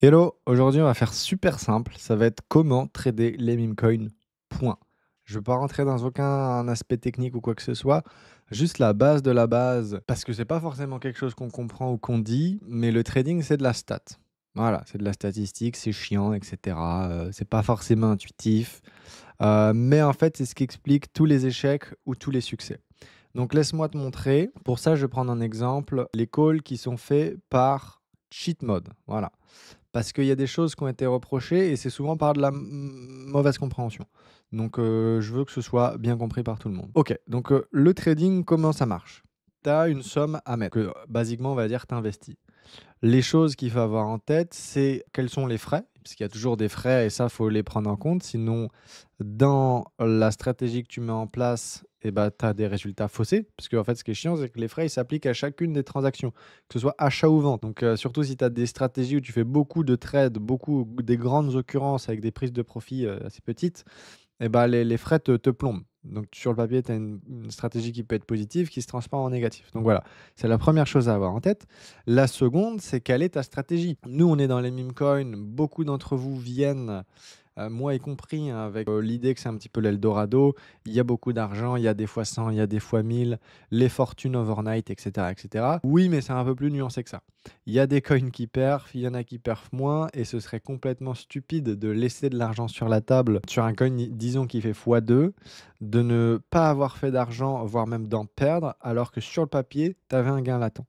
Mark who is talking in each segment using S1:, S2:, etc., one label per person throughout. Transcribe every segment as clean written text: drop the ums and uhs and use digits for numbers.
S1: Hello, aujourd'hui on va faire super simple, ça va être comment trader les meme coins, point. Je ne veux pas rentrer dans aucun aspect technique ou quoi que ce soit, juste la base de la base, parce que c'est pas forcément quelque chose qu'on comprend ou qu'on dit, mais le trading c'est de la stat. Voilà, c'est de la statistique, c'est chiant, etc. C'est pas forcément intuitif, mais en fait c'est ce qui explique tous les échecs ou tous les succès. Donc laisse-moi te montrer. Pour ça, je vais prendre un exemple, les calls qui sont faits par cheat mode. Voilà. Parce qu'il y a des choses qui ont été reprochées et c'est souvent par de la mauvaise compréhension. Donc je veux que ce soit bien compris par tout le monde. Ok, donc le trading, comment ça marche? Tu as une somme à mettre, que basiquement on va dire tu investis. Les choses qu'il faut avoir en tête, c'est quels sont les frais, parce qu'il y a toujours des frais et ça, il faut les prendre en compte. Sinon, dans la stratégie que tu mets en place, eh ben, tu as des résultats faussés. Parce qu'en fait, ce qui est chiant, c'est que les frais, ils s'appliquent à chacune des transactions, que ce soit achat ou vente. Donc, surtout si tu as des stratégies où tu fais beaucoup de trades, beaucoup des grandes occurrences avec des prises de profit assez petites, eh ben, les frais te plombent. Donc sur le papier, tu as une stratégie qui peut être positive, qui se transforme en négatif. Donc voilà, c'est la première chose à avoir en tête. La seconde, c'est quelle est ta stratégie? Nous, on est dans les meme coins. Beaucoup d'entre vous viennent, moi y compris, hein, avec l'idée que c'est un petit peu l'Eldorado. Il y a beaucoup d'argent, il y a des fois 100, il y a des fois 1000, les fortunes overnight, etc., etc. Oui, mais c'est un peu plus nuancé que ça. Il y a des coins qui perfent, il y en a qui perfent moins, et ce serait complètement stupide de laisser de l'argent sur la table sur un coin, disons, qui fait x2, de ne pas avoir fait d'argent, voire même d'en perdre, alors que sur le papier, tu avais un gain latent.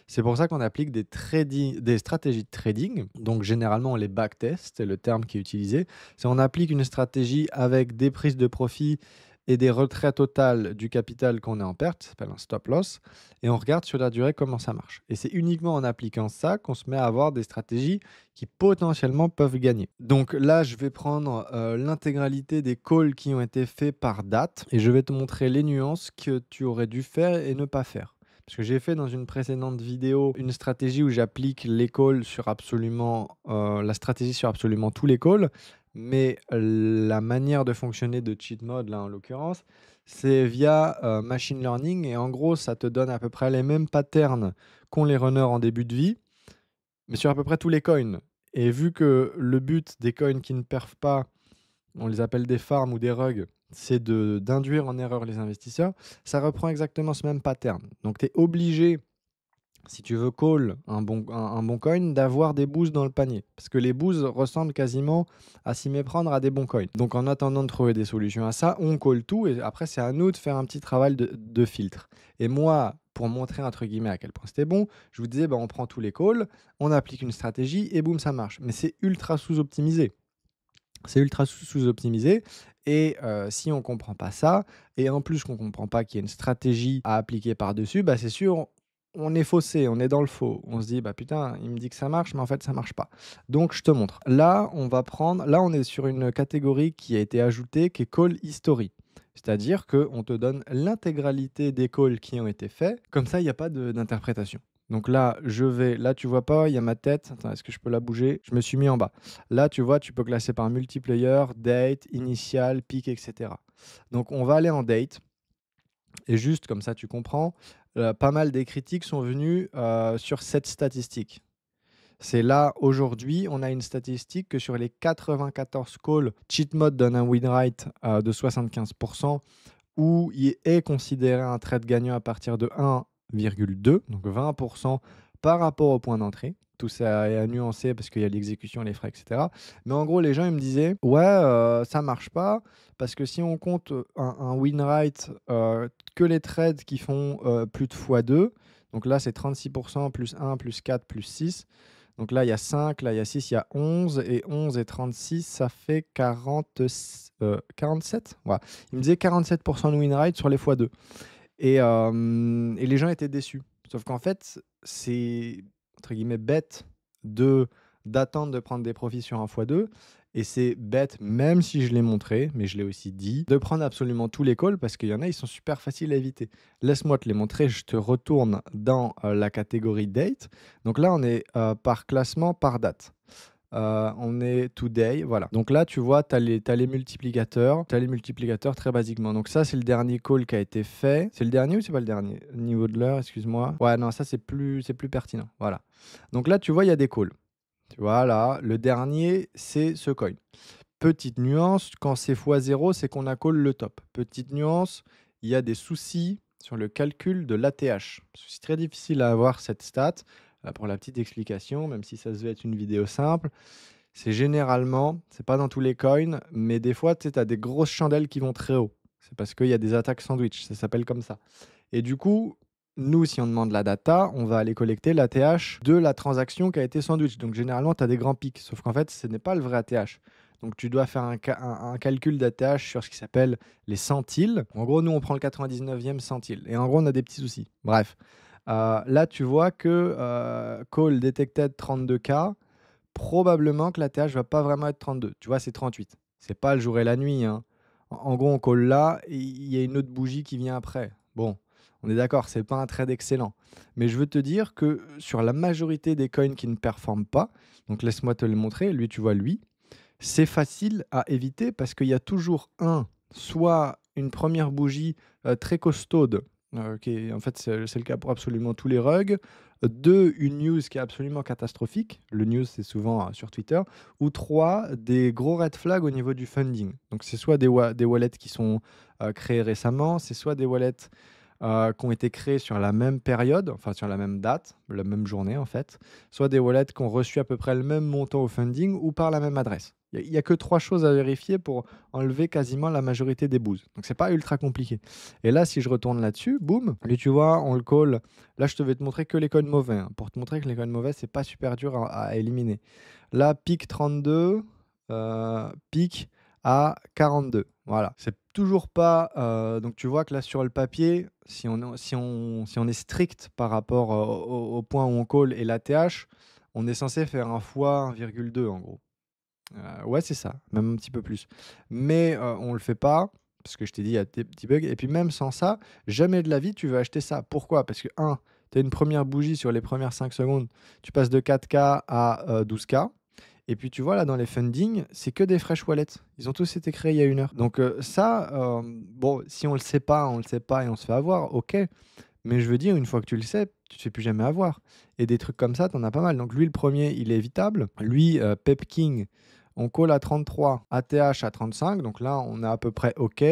S1: C'est pour ça qu'on applique des stratégies de trading. Donc généralement, on les backtest, c'est le terme qui est utilisé. C'est on applique une stratégie avec des prises de profit et des retraits totales du capital qu'on est en perte, ça s'appelle un stop loss, et on regarde sur la durée comment ça marche. Et c'est uniquement en appliquant ça qu'on se met à avoir des stratégies qui potentiellement peuvent gagner. Donc là, je vais prendre l'intégralité des calls qui ont été faits par date et je vais te montrer les nuances que tu aurais dû faire et ne pas faire. Parce que j'ai fait dans une précédente vidéo une stratégie où j'applique les calls sur absolument la stratégie sur absolument tous les calls, mais la manière de fonctionner de cheat mode, là en l'occurrence, c'est via machine learning et en gros, ça te donne à peu près les mêmes patterns qu'ont les runners en début de vie, mais sur à peu près tous les coins. Et vu que le but des coins qui ne perfent pas, on les appelle des farms ou des rugs, c'est d'induire en erreur les investisseurs, ça reprend exactement ce même pattern. Donc tu es obligé, si tu veux call un bon coin, d'avoir des boosts dans le panier. Parce que les boosts ressemblent quasiment à s'y méprendre à des bons coins. Donc en attendant de trouver des solutions à ça, on call tout et après c'est à nous de faire un petit travail de filtre. Et moi, pour montrer entre guillemets à quel point c'était bon, je vous disais, bah, on prend tous les calls, on applique une stratégie et boum, ça marche. Mais c'est ultra sous-optimisé. C'est ultra sous-optimisé et si on ne comprend pas ça et en plus qu'on ne comprend pas qu'il y a une stratégie à appliquer par-dessus, bah, c'est sûr, on est faussé, on est dans le faux. On se dit: «Bah, putain, il me dit que ça marche, mais en fait ça marche pas». Donc je te montre. Là, on est sur une catégorie qui a été ajoutée, qui est Call History. C'est-à-dire qu'on te donne l'intégralité des calls qui ont été faits, comme ça il y a pas d'interprétation. Donc là tu vois pas, il y a ma tête. Attends, est-ce que je peux la bouger? Je me suis mis en bas. Là, tu vois, tu peux classer par multiplayer, date, initial, peak, etc. Donc, on va aller en date. Et juste comme ça, tu comprends, pas mal des critiques sont venues sur cette statistique. C'est là, aujourd'hui, on a une statistique que sur les 94 calls, cheat mode donne un win rate de 75%, où il est considéré un trade gagnant à partir de 1,2, donc 20% par rapport au point d'entrée. Tout ça est à nuancer parce qu'il y a l'exécution, les frais, etc. Mais en gros, les gens ils me disaient: ouais, ça marche pas parce que si on compte un win rate que les trades qui font plus de x2, donc là c'est 36%, plus 1, plus 4, plus 6. Donc là, il y a 5, là, il y a 6, il y a 11. Et 11 et 36, ça fait 47. Voilà. Il me disait 47% de win rate sur les x2. Et les gens étaient déçus. Sauf qu'en fait, c'est, entre guillemets, bête d'attendre de prendre des profits sur un x2. Et c'est bête, même si je l'ai montré, mais je l'ai aussi dit, de prendre absolument tous les calls parce qu'il y en a, ils sont super faciles à éviter. Laisse-moi te les montrer, je te retourne dans la catégorie date. Donc là, on est par classement, par date. On est today, voilà. Donc là, tu vois, tu as les multiplicateurs. Tu as les multiplicateurs très basiquement. Donc ça, c'est le dernier call qui a été fait. C'est le dernier ou c'est pas le dernier? Niveau de l'heure, excuse-moi. Ouais, non, ça, c'est plus pertinent. Voilà. Donc là, tu vois, il y a des calls. Tu vois là, le dernier, c'est ce coin. Petite nuance, quand c'est x0, c'est qu'on a call le top. Petite nuance, il y a des soucis sur le calcul de l'ATH. C'est très difficile à avoir cette stat. Pour la petite explication, même si ça se veut être une vidéo simple, c'est généralement, c'est pas dans tous les coins, mais des fois, tu sais, as des grosses chandelles qui vont très haut. C'est parce qu'il y a des attaques sandwich, ça s'appelle comme ça. Et du coup, nous, si on demande la data, on va aller collecter l'ATH de la transaction qui a été sandwich. Donc généralement, tu as des grands pics, sauf qu'en fait, ce n'est pas le vrai ATH. Donc tu dois faire un calcul d'ATH sur ce qui s'appelle les centiles. En gros, nous, on prend le 99e centile. Et en gros, on a des petits soucis. Bref. Là, tu vois que call detected 32K, probablement que l'ATH va pas vraiment être 32. Tu vois, c'est 38. C'est pas le jour et la nuit, hein. En gros, on colle là, et il y a une autre bougie qui vient après. Bon, on est d'accord, c'est pas un trade excellent. Mais je veux te dire que sur la majorité des coins qui ne performent pas, donc laisse-moi te le montrer, lui, tu vois, lui, c'est facile à éviter parce qu'il y a toujours soit une première bougie très costaude, en fait, c'est le cas pour absolument tous les rugs. Deux, une news qui est absolument catastrophique. Le news, c'est souvent sur Twitter. Ou trois, des gros red flags au niveau du funding. Donc, c'est soit des wallets qui sont créés récemment, c'est soit des wallets qui ont été créés sur la même période, enfin sur la même date, la même journée en fait, soit des wallets qui ont reçu à peu près le même montant au funding ou par la même adresse. Il y a que trois choses à vérifier pour enlever quasiment la majorité des bouses. Donc c'est pas ultra compliqué. Et là, si je retourne là-dessus, boum, lui tu vois, on le call. Là, je te vais te montrer que les coins mauvais, hein, pour te montrer que les coins mauvais, c'est pas super dur à éliminer. Là, pic 32, pic à 42. Voilà. C'est toujours pas. Donc tu vois que là sur le papier, si on est strict par rapport au point où on call et l'ATH, on est censé faire un fois 1,2 en gros. Ouais, c'est ça, même un petit peu plus. Mais on le fait pas, parce que je t'ai dit, il y a des petits bugs. Et puis même sans ça, jamais de la vie, tu veux acheter ça. Pourquoi? Parce que, tu as une première bougie sur les premières 5 secondes, tu passes de 4K à 12K. Et puis tu vois, là, dans les fundings, c'est que des fresh wallets. Ils ont tous été créés il y a 1 heure. Donc ça, bon, si on le sait pas, on le sait pas et on se fait avoir, ok. Mais je veux dire, une fois que tu le sais, tu ne te fais plus jamais avoir. Et des trucs comme ça, tu en as pas mal. Donc lui, le premier, il est évitable. Lui, Pep King, on call à 33, ATH à 35. Donc là, on est à peu près OK.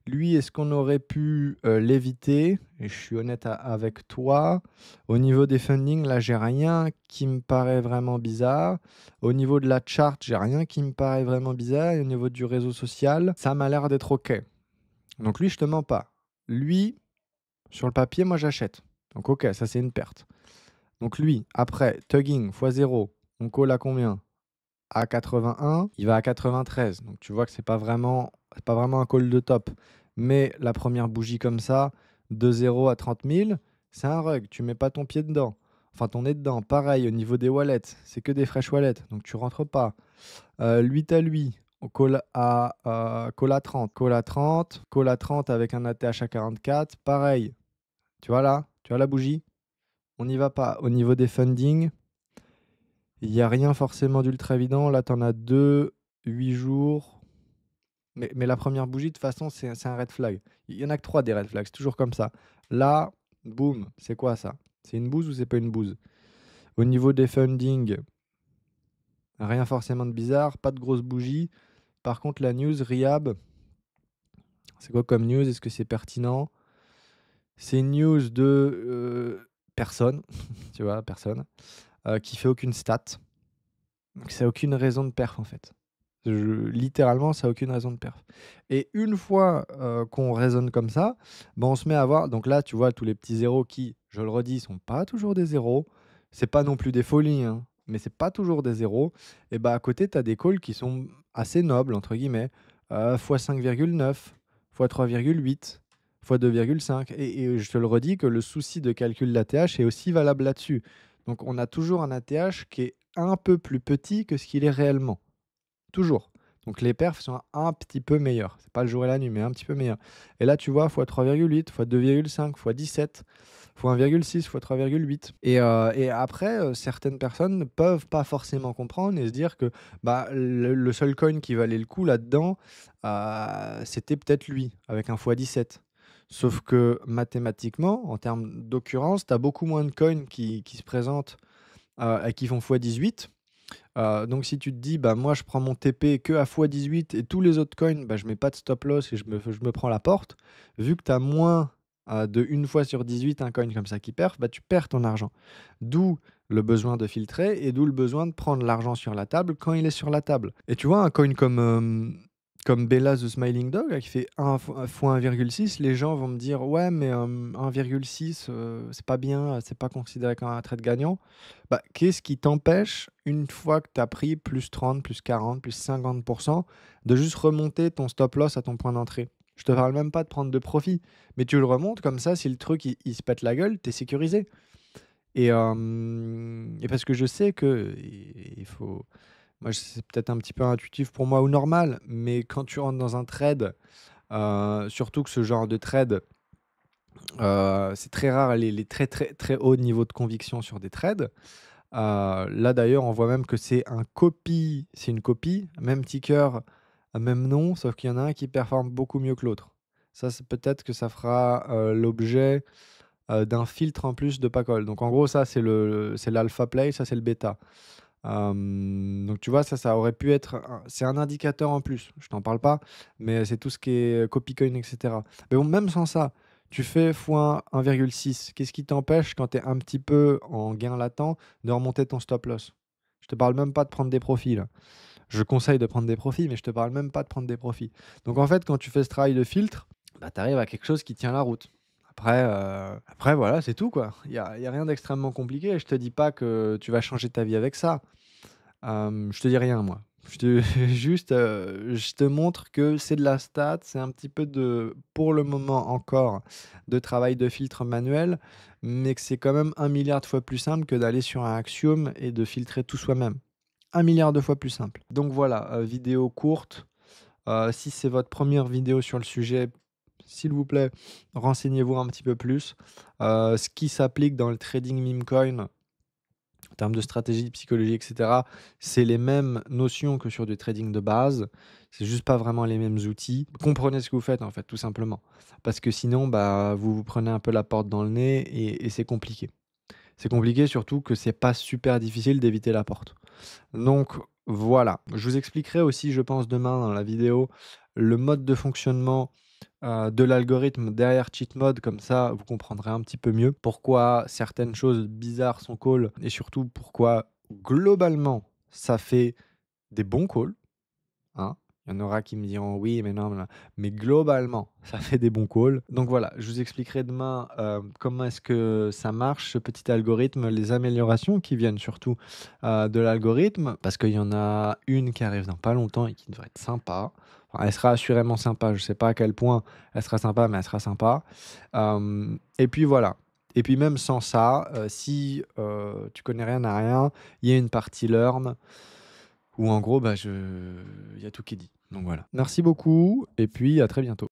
S1: Lui, est-ce qu'on aurait pu l'éviter? Et je suis honnête avec toi. Au niveau des fundings, là, j'ai rien qui me paraît vraiment bizarre. Au niveau de la chart, j'ai rien qui me paraît vraiment bizarre. Et au niveau du réseau social, ça m'a l'air d'être OK. Donc lui, je te mens pas. Lui, sur le papier, moi j'achète. Donc ok, ça c'est une perte. Donc lui, après, tugging x0, on call à combien? À 81, il va à 93. Donc tu vois que c'est pas vraiment un call de top. Mais la première bougie comme ça, de 0 à 30 000, c'est un rug. Tu mets pas ton pied dedans. Enfin, ton nez dedans. Pareil, au niveau des wallets, c'est que des fresh wallets. Donc tu rentres pas. Lui à lui, on call à 30. Call à 30 avec un ATH à 44. Pareil, tu vois là? Tu vois la bougie? On n'y va pas. Au niveau des fundings, il y a rien forcément d'ultra évident. Là, tu en as 2, 8 jours. Mais la première bougie, de toute façon, c'est un red flag. Il y en a que 3 des red flags, c'est toujours comme ça. Là, boum, c'est quoi ça? C'est une bouse ou c'est pas une bouse? Au niveau des fundings, rien forcément de bizarre, pas de grosse bougie. Par contre, la news, Riab, c'est quoi comme news? Est-ce que c'est pertinent? C'est une news de personne, tu vois, personne, qui fait aucune stat. Donc ça a aucune raison de perf en fait. Littéralement, ça a aucune raison de perf. Et une fois qu'on raisonne comme ça, ben, on se met à voir. Donc là, tu vois, tous les petits zéros qui, je le redis, sont pas toujours des zéros. C'est pas non plus des folies, hein, mais c'est pas toujours des zéros. Et bah à côté, tu as des calls qui sont assez nobles, entre guillemets, x 5,9, x 3,8, x 2,5. Et je te le redis que le souci de calcul de l'ATH est aussi valable là-dessus. Donc on a toujours un ATH qui est un peu plus petit que ce qu'il est réellement. Toujours. Donc les perfs sont un petit peu meilleurs. C'est pas le jour et la nuit, mais un petit peu meilleur. Et là, tu vois, x 3,8, x 2,5, x 17, x 1,6, x 3,8. Et après, certaines personnes ne peuvent pas forcément comprendre et se dire que bah, le seul coin qui valait le coup là-dedans, c'était peut-être lui, avec un x 17. Sauf que mathématiquement, en termes d'occurrence, tu as beaucoup moins de coins qui se présentent et qui font x 18. Donc si tu te dis: «Bah, moi je prends mon TP que à x18 et tous les autres coins, bah, je mets pas de stop loss et je me prends la porte», vu que tu as moins, de 1 fois sur 18 un coin comme ça qui perd, bah, tu perds ton argent. D'où le besoin de filtrer et d'où le besoin de prendre l'argent sur la table quand il est sur la table. Et tu vois un coin comme Bella the Smiling Dog là, qui fait 1 fois 1,6, les gens vont me dire: «Ouais mais 1,6, c'est pas bien, c'est pas considéré comme un trade gagnant». Bah, qu'est-ce qui t'empêche, une fois que tu as pris plus 30, plus 40, plus 50, de juste remonter ton stop loss à ton point d'entrée? Je te parle même pas de prendre de profit, mais tu le remontes comme ça, si le truc il se pète la gueule, tu es sécurisé. Et parce que je sais que il faut moi, c'est peut-être un petit peu intuitif pour moi ou normal, mais quand tu rentres dans un trade, surtout que ce genre de trade, c'est très rare les très, très, très hauts niveaux de conviction sur des trades. Là d'ailleurs, on voit même que c'est une copie, même ticker, même nom, sauf qu'il y en a un qui performe beaucoup mieux que l'autre. Ça, c'est peut-être que ça fera, l'objet, d'un filtre en plus de Pacol. Donc en gros, ça, c'est l'alpha play, ça, c'est le bêta. Donc tu vois, ça aurait pu être c'est un indicateur en plus, je t'en parle pas, mais c'est tout ce qui est copycoin et cetera. Mais bon, même sans ça, tu fais fois 1,6, qu'est-ce qui t'empêche quand tu es un petit peu en gain latent de remonter ton stop loss? Je te parle même pas de prendre des profits là. Je conseille de prendre des profits, mais je te parle même pas de prendre des profits. Donc en fait, quand tu fais ce travail de filtre, bah, tu arrives à quelque chose qui tient la route. Après voilà, c'est tout quoi. Il y a rien d'extrêmement compliqué. Je te dis pas que tu vas changer ta vie avec ça. Je te dis rien moi. Je te juste, je te montre que c'est de la stat, c'est un petit peu de pour le moment encore, de travail de filtre manuel, mais que c'est quand même 1 milliard de fois plus simple que d'aller sur un Axiom et de filtrer tout soi-même. 1 milliard de fois plus simple. Donc voilà, vidéo courte. Si c'est votre première vidéo sur le sujet, s'il vous plaît, renseignez-vous un petit peu plus. Ce qui s'applique dans le trading meme coin en termes de stratégie, de psychologie, et cetera, c'est les mêmes notions que sur du trading de base. C'est juste pas vraiment les mêmes outils. Comprenez ce que vous faites, en fait, tout simplement. Parce que sinon, bah, vous vous prenez un peu la porte dans le nez et c'est compliqué. C'est compliqué, surtout que c'est pas super difficile d'éviter la porte. Donc voilà, je vous expliquerai aussi, je pense, demain dans la vidéo, le mode de fonctionnement de l'algorithme derrière cheat mode, comme ça vous comprendrez un petit peu mieux pourquoi certaines choses bizarres sont call et surtout pourquoi globalement ça fait des bons calls, hein. Il y en aura qui me diront: «Oui, mais non, mais globalement, ça fait des bons calls». Donc voilà, je vous expliquerai demain, comment est-ce que ça marche, ce petit algorithme, les améliorations qui viennent surtout, de l'algorithme, parce qu'il y en a une qui arrive dans pas longtemps et qui devrait être sympa. Enfin, elle sera assurément sympa, je sais pas à quel point elle sera sympa, mais elle sera sympa. Et puis voilà. Et puis même sans ça, si, tu connais rien à rien, il y a une partie learn où en gros, bah, il y a tout qui est dit. Donc voilà. Merci beaucoup et puis à très bientôt.